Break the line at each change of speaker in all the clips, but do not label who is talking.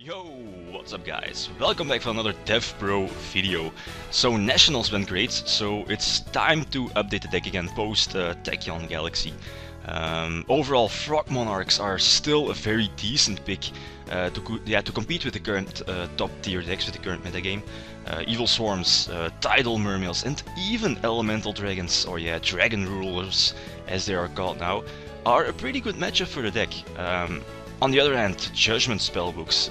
Yo, what's up guys? Welcome back for another DevPro video. So Nationals went great, so it's time to update the deck again post Tachyon Galaxy. Overall, Frog Monarchs are still a very decent pick to compete with the current top tier decks with the current metagame. Evil Swarms, Tidal Mermails and even Elemental Dragons, or Dragon Rulers as they are called now, are a pretty good matchup for the deck. On the other hand, Judgment spellbooks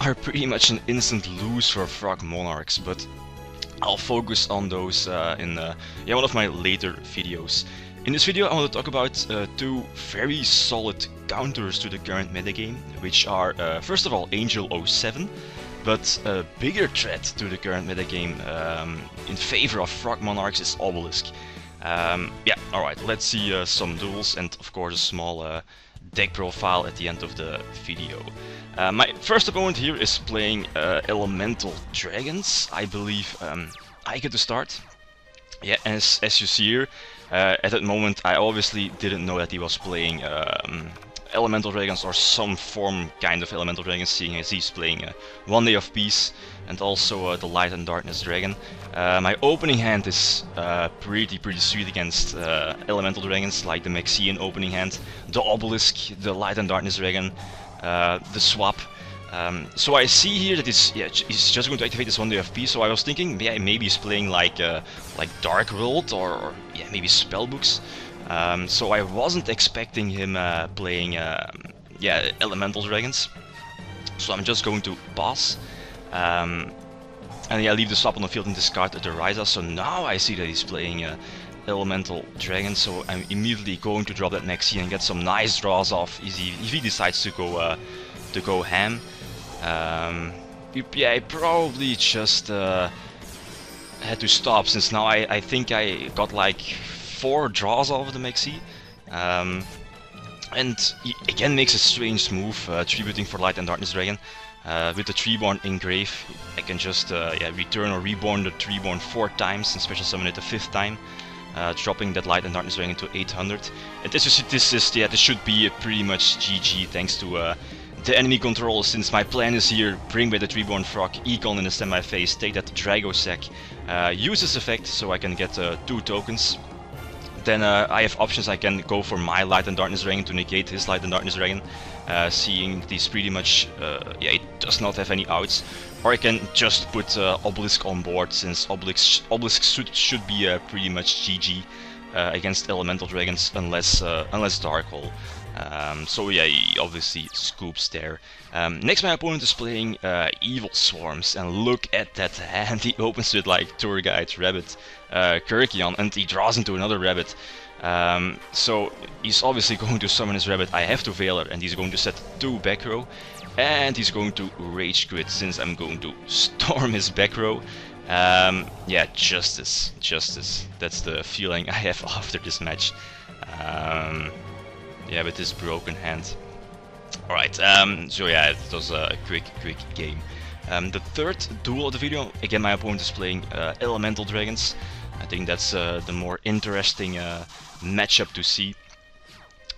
are pretty much an instant lose for Frog Monarchs, but I'll focus on those in one of my later videos. In this video I want to talk about two very solid counters to the current metagame, which are first of all Angel 07, but a bigger threat to the current metagame in favor of Frog Monarchs is Obelisk. Alright, let's see some duels and of course a small deck profile at the end of the video. My first opponent here is playing Elemental Dragons. I believe I get to start. Yeah, as you see here, at that moment I obviously didn't know that he was playing Elemental Dragons or some kind of Elemental Dragons, seeing as he's playing One Day of Peace and also the Light and Darkness Dragon. My opening hand is pretty sweet against Elemental Dragons, like the Maxian opening hand, the Obelisk, the Light and Darkness Dragon, the swap. So I see here that he's just going to activate this One Day of Peace, so I was thinking maybe he's playing like Dark World or maybe Spellbooks. So I wasn't expecting him playing Elemental Dragons. So I'm just going to pass. And leave the swap on the field and discard the Ryza. So now I see that he's playing Elemental Dragon, so I'm immediately going to drop that Maxi and get some nice draws off if he decides to go ham. I probably just had to stop, since now I think I got like 4 draws off of the Maxi. And he again makes a strange move, tributing for Light and Darkness Dragon. With the Treeborn Engrave, I can just return or reborn the Treeborn 4 times and special summon it the 5th time, dropping that Light and Darkness Dragon to 800. And this should be a pretty much GG thanks to the enemy control, since my plan is here: bring back the Treeborn Frog, Econ in the standby phase, take that Dragossack, use this effect so I can get 2 tokens. Then I have options. I can go for my Light and Darkness Dragon to negate his Light and Darkness Dragon, seeing that he's pretty much, it does not have any outs. Or I can just put Obelisk on board, since Obelisk should be pretty much GG against Elemental Dragons, unless Dark Hole. So he obviously scoops there. Next, my opponent is playing Evil Swarms, and look at that hand. He opens with like Tour Guide, Rabbit, Kyrkion, and he draws into another Rabbit. So he's obviously going to summon his Rabbit. I have to Veiler, and he's going to set 2 back row, and he's going to Rage Quit, since I'm going to storm his back row. Justice. That's the feeling I have after this match. With this broken hand. Alright, it was a quick game. The third duel of the video, again my opponent is playing Elemental Dragons. I think that's the more interesting matchup to see.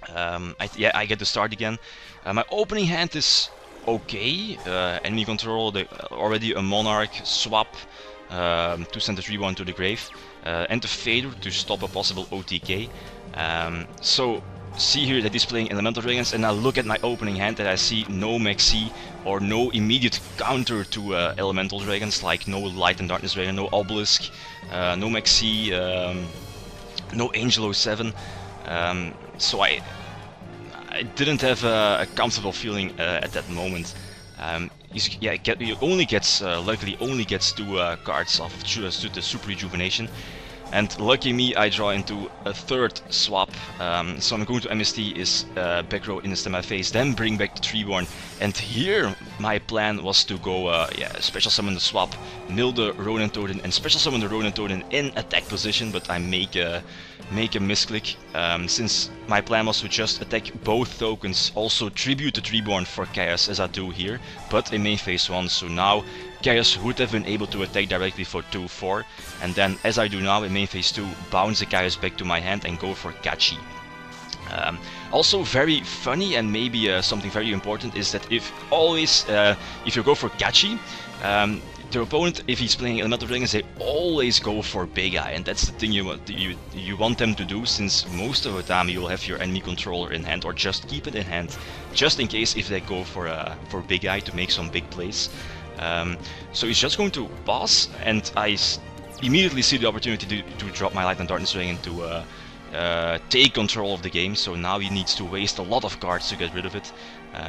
I get to start again. My opening hand is okay. Enemy control, already a Monarch, swap, to send the 3-1 to the grave, and the Fader to stop a possible OTK. So see here that he's playing Elemental Dragons, and I look at my opening hand that I see no Maxi or no immediate counter to Elemental Dragons, like no Light and Darkness Dragon, no Obelisk, no Maxi, no Angel 07. So I didn't have a comfortable feeling at that moment. He only gets, luckily only gets 2 cards of the Super Rejuvenation. And lucky me, I draw into a 3rd swap, so I'm going to MST his back row in the standby phase, then bring back the Treeborn. And here my plan was to go special summon the swap, mill the Ronin Totem, and special summon the Ronin Totem in attack position, but I make a misclick, since my plan was to just attack both tokens, also tribute the Treeborn for Chaos as I do here, but in main phase 1, so now Chaos would have been able to attack directly for 2-4, and then as I do now in main phase 2, bounce the Chaos back to my hand and go for Kachi. Also very funny and maybe something very important is that if you go for Gachi, their opponent, if he's playing Elemental Dragons, they always go for Big Eye, and that's the thing you want them to do, since most of the time you'll have your enemy controller in hand, or just keep it in hand, just in case if they go for Big Eye to make some big plays. So he's just going to pass, and I immediately see the opportunity to drop my Light and Darkness Dragon to take control of the game. So now he needs to waste a lot of cards to get rid of it,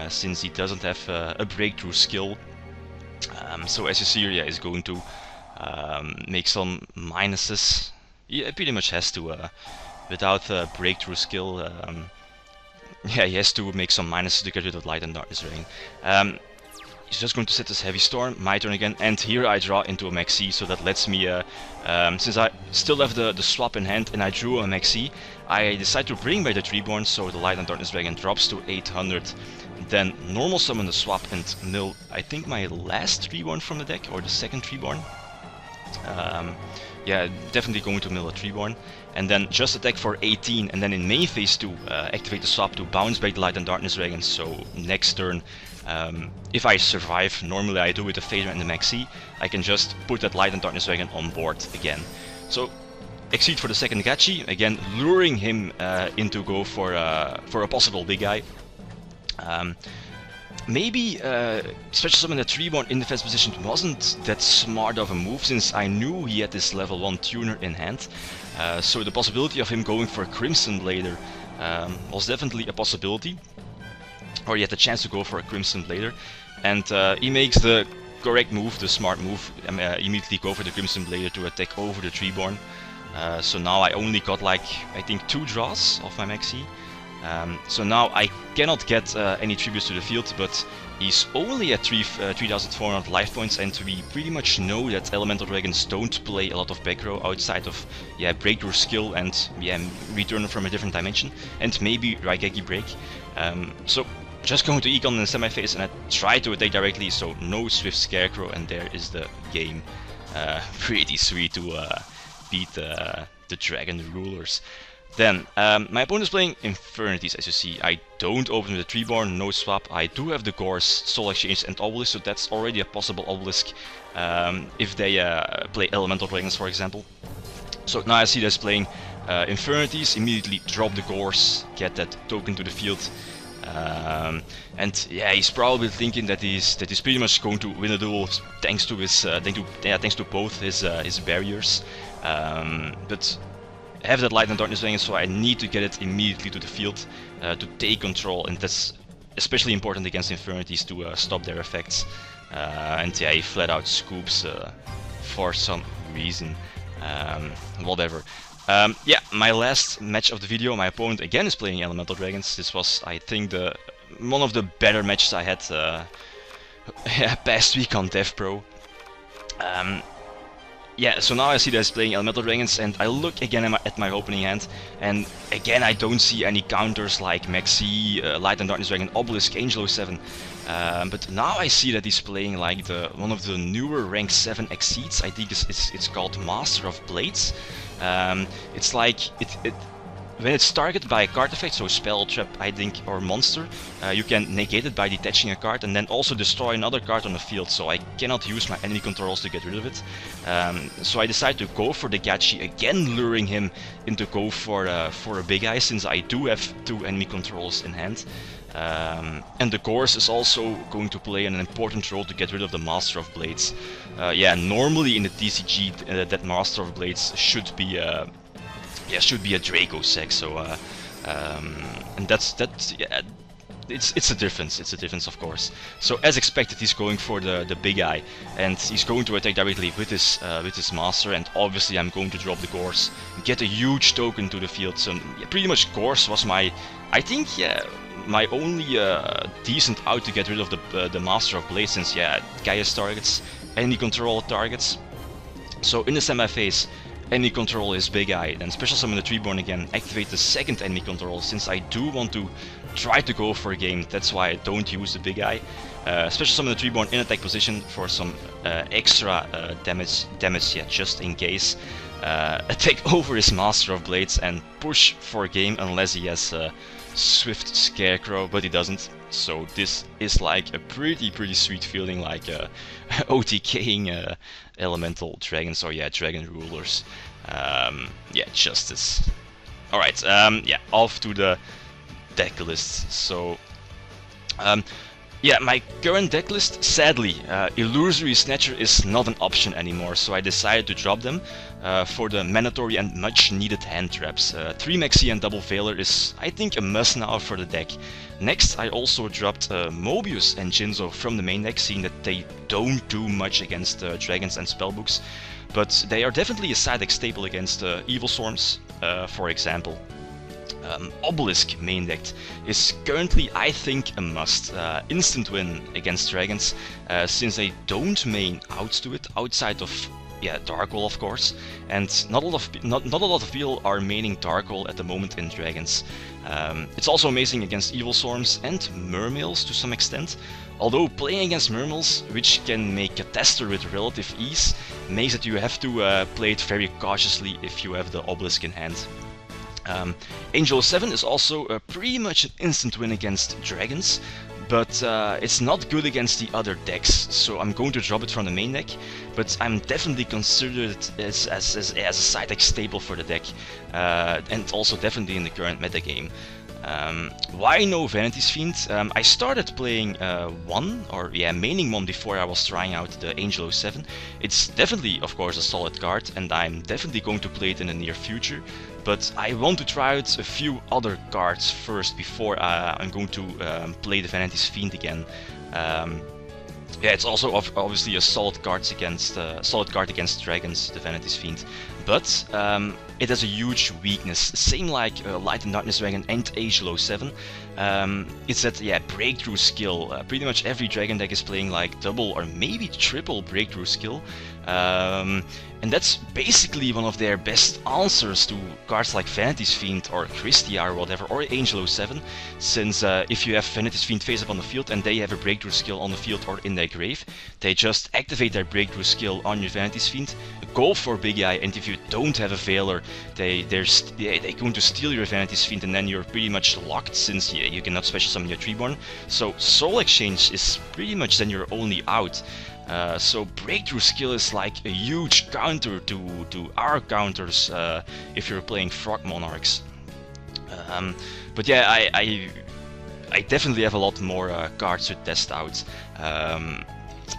since he doesn't have a breakthrough skill. So as you see here, yeah, he's going to make some minuses. He pretty much has to, without a breakthrough skill, yeah, he has to make some minuses to get rid of Light and Darkness Dragon. He's just going to set this Heavy Storm, my turn again, and here I draw into a Maxi, so that lets me, since I still have the swap in hand and I drew a Maxi, I decide to bring back the Treeborn, so the Light and Darkness Dragon drops to 800, then normal summon the swap and mill, I think, my last Treeborn from the deck, or the second Treeborn. Yeah, definitely going to mill a Treeborn, and then just attack for 18, and then in main phase 2 activate the swap to bounce back the Light and Darkness Dragon, so next turn, if I survive, normally I do with the Fader and the Maxi, I can just put that Light and Darkness Dragon on board again. So exceed for the second Gachi, again luring him into go for a possible Big Eye. Maybe Special Summon the Treeborn in defense position wasn't that smart of a move, since I knew he had this level 1 tuner in hand. So the possibility of him going for Crimson Blader was definitely a possibility. Or he had the chance to go for a Crimson Blader. And he makes the correct move, the smart move, immediately go for the Crimson Blader to attack over the Treeborn. So now I only got like, I think 2 draws of my Maxi. So now I cannot get any tributes to the field, but he's only at 3,400 life points, and we pretty much know that Elemental Dragons don't play a lot of back row outside of, yeah, breakthrough skill and, yeah, return from a different dimension, and maybe Raigeki break. So just going to Econ in the semi-phase, and I try to attack directly, so no Swift Scarecrow, and there is the game. Pretty sweet to beat the Dragon Rulers. Then, my opponent is playing Infernities, as you see. I don't open with the Treeborn, no swap. I do have the Gorse, Soul Exchange and Obelisk, so that's already a possible Obelisk if they play Elemental Dragons, for example. So now I see that's playing Infernities, immediately drop the Gorse, get that token to the field. And yeah, he's probably thinking that he's pretty much going to win a duel thanks to his thanks to both his barriers. But I have that Light and Darkness Dragon, so I need to get it immediately to the field to take control, and that's especially important against Infernities to stop their effects. And yeah, he flat out scoops for some reason. Whatever. Yeah, my last match of the video, my opponent again is playing Elemental Dragons. This was, I think, one of the better matches I had past week on DevPro. Yeah, so now I see that he's playing Elemental Dragons, and I look again at my opening hand, and again I don't see any counters like Maxi, Light and Darkness Dragon, Obelisk, Angel 07. But now I see that he's playing like one of the newer rank 7 Exceeds. I think it's called Master of Blades. It's like when it's targeted by a card effect, so spell, trap, I think, or monster, you can negate it by detaching a card and then also destroy another card on the field, so I cannot use my enemy controls to get rid of it. So I decide to go for the Gachi, again luring him into go for a Big Eye, since I do have 2 enemy controls in hand. And the Gorse is also going to play an important role to get rid of the Master of Blades. Yeah, normally in the TCG that Master of Blades should be a Draco Sec, so and yeah, it's a difference. It's a difference, of course. So as expected, he's going for the Big Eye, and he's going to attack directly with his Master, and obviously I'm going to drop the Gorse, get a huge token to the field. So yeah, pretty much Gorse was my, I think, yeah, my only decent out to get rid of the Master of Blades, since yeah, Gaia's targets, any control targets. So in the semi-phase, enemy control is Big Eye, then Special Summon the Treeborn again, activate the second enemy control, since I do want to try to go for a game, that's why I don't use the Big Eye. Special Summon the Treeborn in attack position for some extra damage, yeah, just in case. Attack over his Master of Blades and push for a game unless he has Swift Scarecrow, but he doesn't. So this is like a pretty sweet feeling, like OTKing elemental dragons, or yeah, dragon rulers. Yeah, Justice. Alright, yeah, off to the deck list. So, yeah, my current deck list, sadly, Illusory Snatcher is not an option anymore, so I decided to drop them for the mandatory and much needed hand traps. 3 Maxi and Double Veiler is, I think, a must now for the deck. Next, I also dropped Mobius and Jinzo from the main deck, seeing that they don't do much against dragons and spellbooks, but they are definitely a side deck staple against Evil Storms, for example. Obelisk main deck is currently, I think, a must. Instant win against dragons, since they don't main outs to it, outside of, yeah, Dark Hole of course, and not a lot of people are maining Dark Hole at the moment in dragons. It's also amazing against Evil Storms and Mermails to some extent, although playing against Mermails, which can make a tester with relative ease, makes it you have to play it very cautiously if you have the Obelisk in hand. Angel 7 is also pretty much an instant win against dragons, but it's not good against the other decks, so I'm going to drop it from the main deck, but I'm definitely considered as a side deck staple for the deck, and also definitely in the current metagame. Why no Vanity's Fiend? I started playing maining one before I was trying out the Angel 07. It's definitely, of course, a solid card, and I'm definitely going to play it in the near future, but I want to try out a few other cards first before I'm going to play the Vanity's Fiend again. Yeah, it's also obviously a solid card against dragons, the Vanity's Fiend, but it has a huge weakness, same like Light and Darkness Dragon and Angel 07. It's that, yeah, breakthrough skill. Pretty much every dragon deck is playing like double or maybe triple breakthrough skill. And that's basically one of their best answers to cards like Vanity's Fiend or Christia or whatever, or Angel 07, since if you have Vanity's Fiend face up on the field and they have a breakthrough skill on the field or in their grave, they just activate their breakthrough skill on your Vanity's Fiend, go for Big Eye, and if you don't have a Veiler, they're going to steal your Vanity's Fiend, and then you're pretty much locked, since you cannot special summon your Treeborn. So Soul Exchange is pretty much then your only out. So breakthrough skill is like a huge counter to our counters if you're playing Frog Monarchs. But yeah, I definitely have a lot more cards to test out.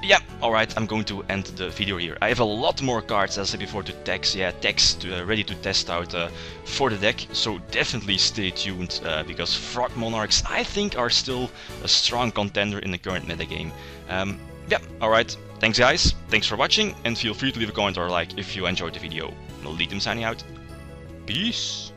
Yeah, alright, I'm going to end the video here. I have a lot more cards, as I said before, to ready to test out for the deck, so definitely stay tuned, because Frog Monarchs, I think, are still a strong contender in the current metagame. Yeah, alright, thanks guys, thanks for watching, and feel free to leave a comment or a like if you enjoyed the video. Leadum signing out. Peace!